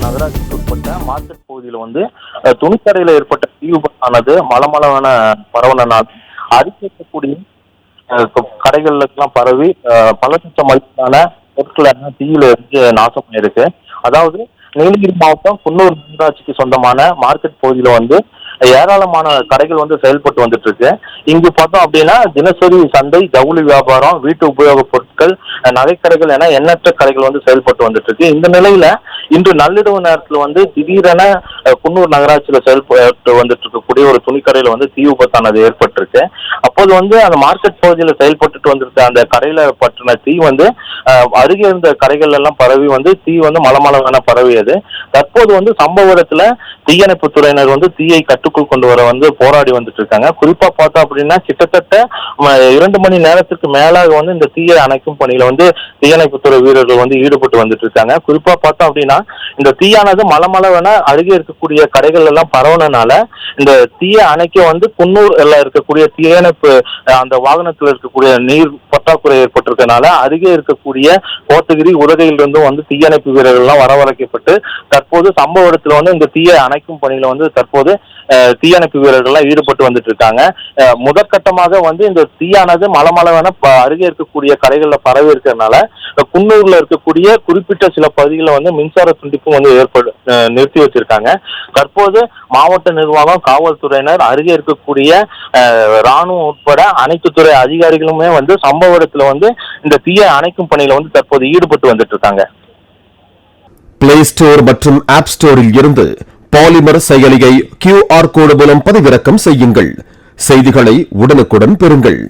நகராட்சிக்கு உட்பட்ட மார்க்கெட் பகுதியில் வந்து துணிக்கடையில் ஏற்பட்ட தீ விபத்தானது மலமளவென பரவனால் அரிக்கக்கூடிய கடைகளுக்கெல்லாம் பரவி பல லட்சம் மதிப்பான பொருட்கள் எல்லாம் தீயில எரிஞ்சு நாசமாயிருக்கு. அதாவது நீலகிரி மாவட்டம் குன்னூர் நகராட்சிக்கு சொந்தமான மார்க்கெட் பகுதியில வந்து ஏராளமான கடைகள் வந்து செயல்பட்டு வந்துட்டு இருக்கு. இங்கு பார்த்தோம் அப்படின்னா தினசரி சந்தை, ஜவுளி வியாபாரம், வீட்டு உபயோகப் பொருட்கள், நகைக்கடைகள் என எண்ணற்ற கடைகள் வந்து செயல்பட்டு வந்துட்டு இருக்கு. இந்த நிலையில இன்று நள்ளிரவு நேரத்தில் வந்து திடீரென குன்னூர் நகராட்சியில செயல்பட்டு வந்துட்டு இருக்கக்கூடிய ஒரு துணிக்கடையில வந்து தீ விபத்தானது ஏற்பட்டிருக்கு. அப்போது வந்து அந்த மார்க்கெட் பகுதியில் செயல்பட்டு வந்திருக்க அந்த கடையில பற்றின தீ வந்து அருகே இருந்த கடைகள் எல்லாம் பரவி வந்து தீ வந்து மலமளவென பரவியது. தற்போது வந்து சம்பவ இடத்துல தீயணைப்பு துறையினர் வந்து தீயை கட்டுக்குள் கொண்டு வர வந்து போராடி வந்துட்டு இருக்காங்க. குறிப்பா பார்த்தோம் அப்படின்னா கிட்டத்தட்ட 2 மணி நேரத்துக்கு மேலாக வந்து இந்த தீயை அணைக்கும் பணியில வந்து தீயணைப்புத்துறை வீரர்கள் வந்து ஈடுபட்டு வந்துட்டு இருக்காங்க. குறிப்பா பார்த்தோம் அப்படின்னா இந்த தீயானது மலமளவென அருகே இருக்கக்கூடிய கடைகள் எல்லாம் பரவனால இந்த தீயை அணைக்க வந்து குன்னூர்ல இருக்கக்கூடிய தீயணைப்பு அந்த வாகனத்தில் இருக்கக்கூடிய நீர் பற்றாக்குறை ஏற்பட்டிருக்கனால அருகே இருக்கக்கூடிய கோத்தகிரி, உதகையிலிருந்தும் வந்து தீயணைப்பு வீரர்கள் எல்லாம் வரவழைக்கப்பட்டு தற்போது சம்பவ இடத்துல வந்து இந்த தீயை அணைக்கும் பணியில வந்து தற்போது தீயணைப்பு வீரர்கள் எல்லாம் ஈடுபட்டு வந்துட்டு இருக்காங்க. முதற்கட்டமாக வந்து இந்த தீயானது மலமளவென அருகே இருக்கக்கூடிய கடைகள்ல பரவி இருக்கிறதுனால குன்னூர்ல இருக்கக்கூடிய குறிப்பிட்ட சில பகுதிகளில் வந்து மின்சார துண்டிப்பும் வந்து நிறுத்தி வச்சிருக்காங்க. தற்போது மாவட்ட நிர்வாகம், காவல்துறையினர், அருகே இருக்கக்கூடிய ராணுவம் உட்பட அனைத்து துறை அதிகாரிகளுமே வந்து சம்பவ இடத்துல வந்து இந்த தீயை அணைக்கும் பணியில வந்து தற்போது ஈடுபட்டு வந்துட்டு இருக்காங்க. பிளே ஸ்டோர் மற்றும் ஆப் ஸ்டோரில் இருந்து பாலிமர் செயலியை QR கோடு மூலம் பதிவிறக்கம் செய்யுங்கள். செய்திகளை உடனுக்குடன் பெறுங்கள்.